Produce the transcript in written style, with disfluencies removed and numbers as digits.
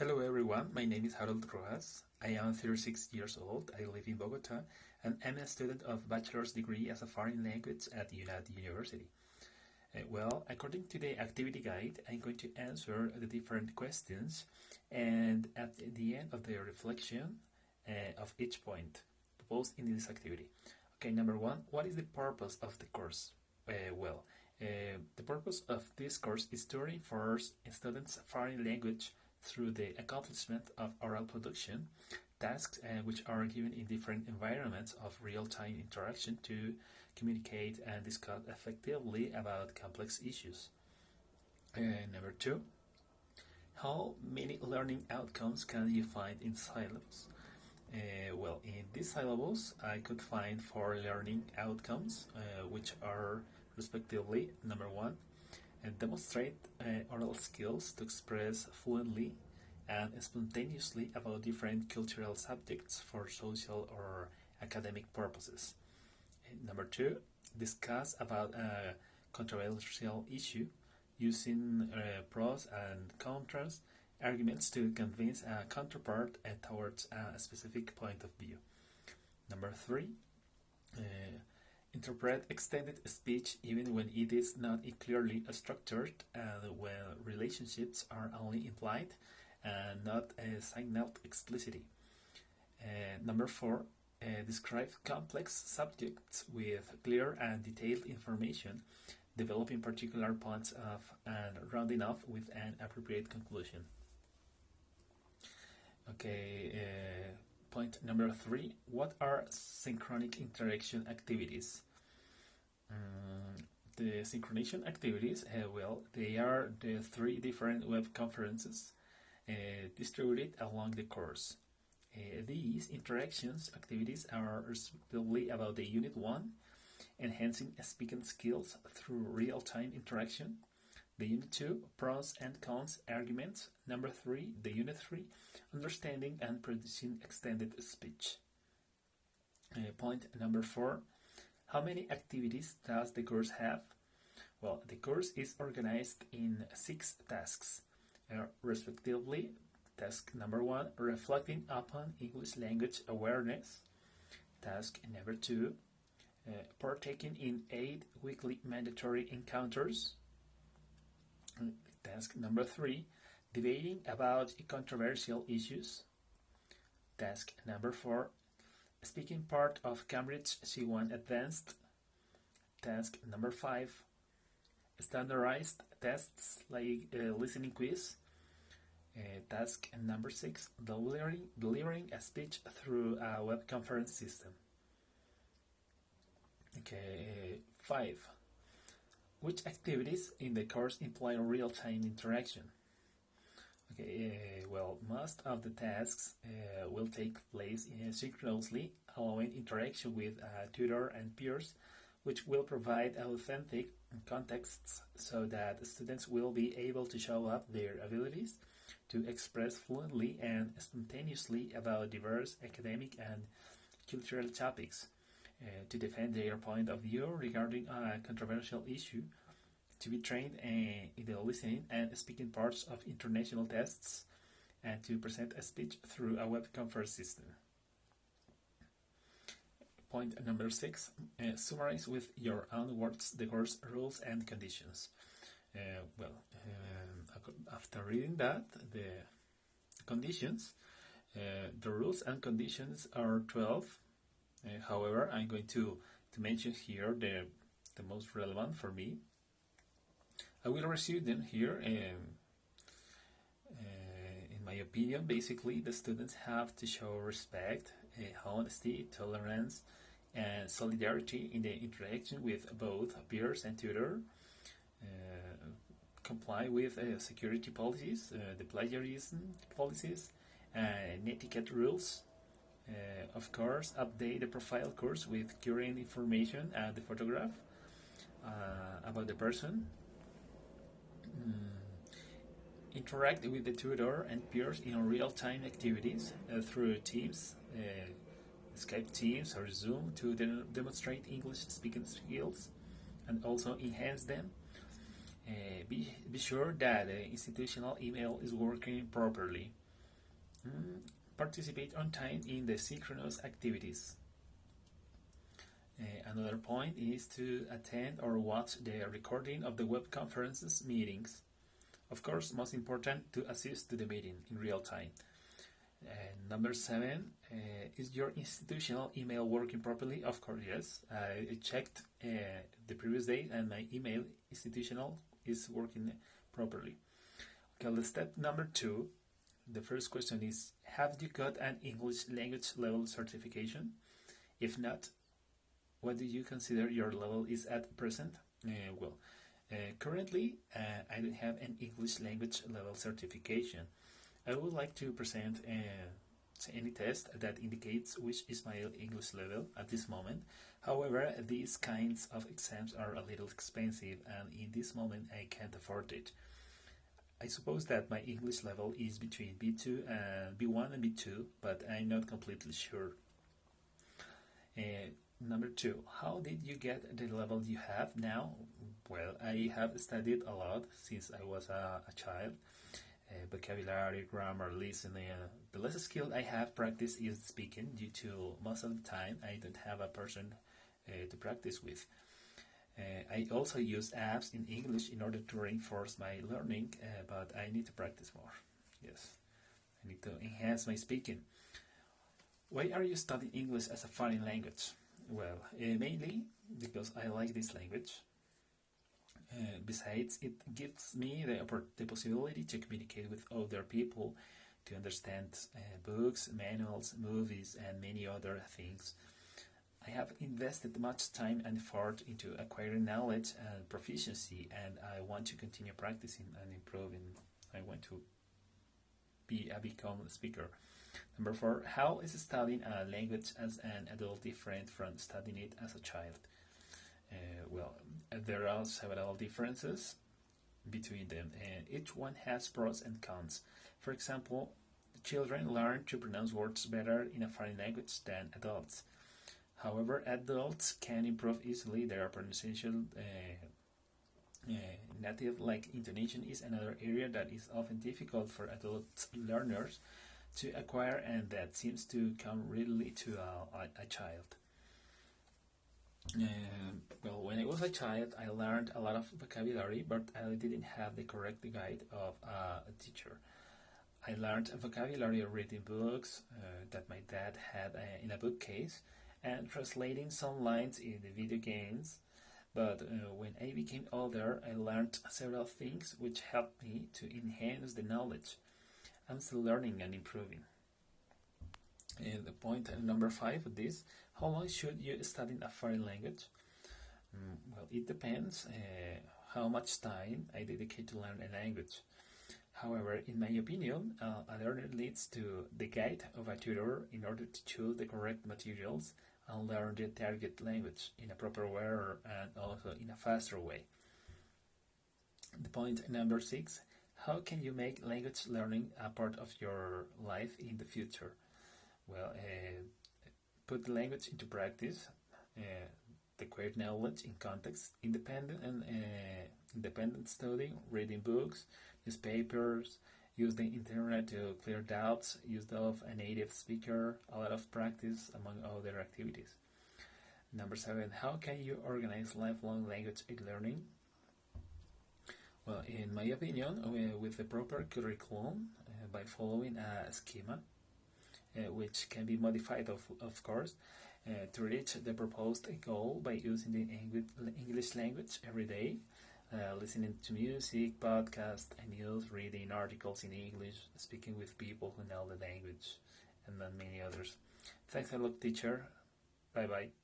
Hello everyone, my name is Harold Rojas. I am 36 years old, I live in Bogota, and I'm a student of bachelor's degree as a foreign language at UNAD University. According to the activity guide, I'm going to answer the different questions and at the end of the reflection of each point proposed in this activity. Okay, number one, what is the purpose of the course? The purpose of this course is to reinforce students' foreign language through the accomplishment of oral production, tasks which are given in different environments of real-time interaction to communicate and discuss effectively about complex issues. Number two, how many learning outcomes can you find in syllabus? In these syllables, I could find four learning outcomes, which are respectively number one, and demonstrate oral skills to express fluently and spontaneously about different cultural subjects for social or academic purposes. And number two, discuss about a controversial issue using pros and contras arguments to convince a counterpart towards a specific point of view. Number three, interpret extended speech even when it is not clearly structured and when relationships are only implied and not signaled explicitly. Number four, describe complex subjects with clear and detailed information, developing particular points of and rounding off with an appropriate conclusion. Okay, point number three, what are synchronic interaction activities? The synchronization activities, they are the three different web conferences distributed along the course. These interactions activities are respectively about the Unit 1, enhancing speaking skills through real-time interaction. The Unit 2, pros and cons arguments. Number 3, the Unit 3, understanding and producing extended speech. Point number 4, how many activities does the course have? Well, the course is organized in 6 tasks, respectively. Task number 1, reflecting upon English language awareness. Task number 2, partaking in 8 weekly mandatory encounters. Task number 3, debating about controversial issues. Task number 4, speaking part of Cambridge C1 Advanced. Task number 5, standardized tests like listening quiz. Task number 6, delivering a speech through a web conference system. Okay, 5. Which activities in the course imply real-time interaction? Okay, most of the tasks will take place synchronously, allowing interaction with a tutor and peers, which will provide authentic contexts so that students will be able to show up their abilities to express fluently and spontaneously about diverse academic and cultural topics, to defend their point of view regarding a controversial issue, to be trained in the listening and speaking parts of international tests, and to present a speech through a web conference system. Point number 6, summarize with your own words the course rules and conditions. After reading that, the conditions, the rules and conditions are 12. However, I'm going to mention here the most relevant for me. I will receive them here. In my opinion, basically, the students have to show respect, honesty, tolerance, and solidarity in the interaction with both peers and tutor. Comply with security policies, the plagiarism policies, and etiquette rules. Of course, update the profile course with current information and the photograph about the person. Interact with the tutor and peers in real-time activities through Teams, Skype Teams or Zoom to demonstrate English speaking skills and also enhance them. Be sure that the institutional email is working properly. Participate on time in the synchronous activities. Another point is to attend or watch the recording of the web conferences meetings. Of course, most important, to assist to the meeting in real time. Number 7, is your institutional email working properly? Of course, yes. I checked the previous day and my email institutional is working properly. Okay, let's step number 2. The first question is, have you got an English language level certification? If not, what do you consider your level is at present? Currently, I don't have an English language level certification. I would like to present any test that indicates which is my English level at this moment. However, these kinds of exams are a little expensive, and in this moment I can't afford it. I suppose that my English level is between B2 and B1 and B2, but I'm not completely sure. Number 2, how did you get the level you have now? Well, I have studied a lot since I was a child. Vocabulary, grammar, listening. The less skill I have practice is speaking, due to most of the time I don't have a person to practice with. I also use apps in English in order to reinforce my learning, but I need to practice more. Yes, I need to enhance my speaking. Why are you studying English as a foreign language? Well, mainly because I like this language. Besides, it gives me the possibility to communicate with other people, to understand books, manuals, movies, and many other things. I have invested much time and effort into acquiring knowledge and proficiency, and I want to continue practicing and improving. I want to become a speaker. Number 4, how is studying a language as an adult different from studying it as a child? There are several differences between them, and each one has pros and cons. For example, children learn to pronounce words better in a foreign language than adults. However, adults can improve easily their pronunciation. Native like intonation is another area that is often difficult for adult learners to acquire, and that seems to come readily to a child. When I was a child, I learned a lot of vocabulary, but I didn't have the correct guide of a teacher. I learned vocabulary reading books that my dad had in a bookcase, and translating some lines in the video games. But when I became older, I learned several things which helped me to enhance the knowledge. I'm still learning and improving. And the point number 5 of this, how long should you study a foreign language? It depends how much time I dedicate to learn a language. However, in my opinion, a learner needs to the guide of a tutor in order to choose the correct materials and learn the target language in a proper way and also in a faster way. The point number 6, how can you make language learning a part of your life in the future? Put the language into practice, acquire knowledge in context, independent studying, reading books, newspapers, use the internet to clear doubts, use of a native speaker, a lot of practice, among other activities. Number 7, how can you organize lifelong language learning? In my opinion, with the proper curriculum, by following a schema, which can be modified, of course, to reach the proposed goal by using the English language every day, listening to music, podcasts, and news, reading articles in English, speaking with people who know the language, and then many others. Thanks a lot, teacher. Bye-bye.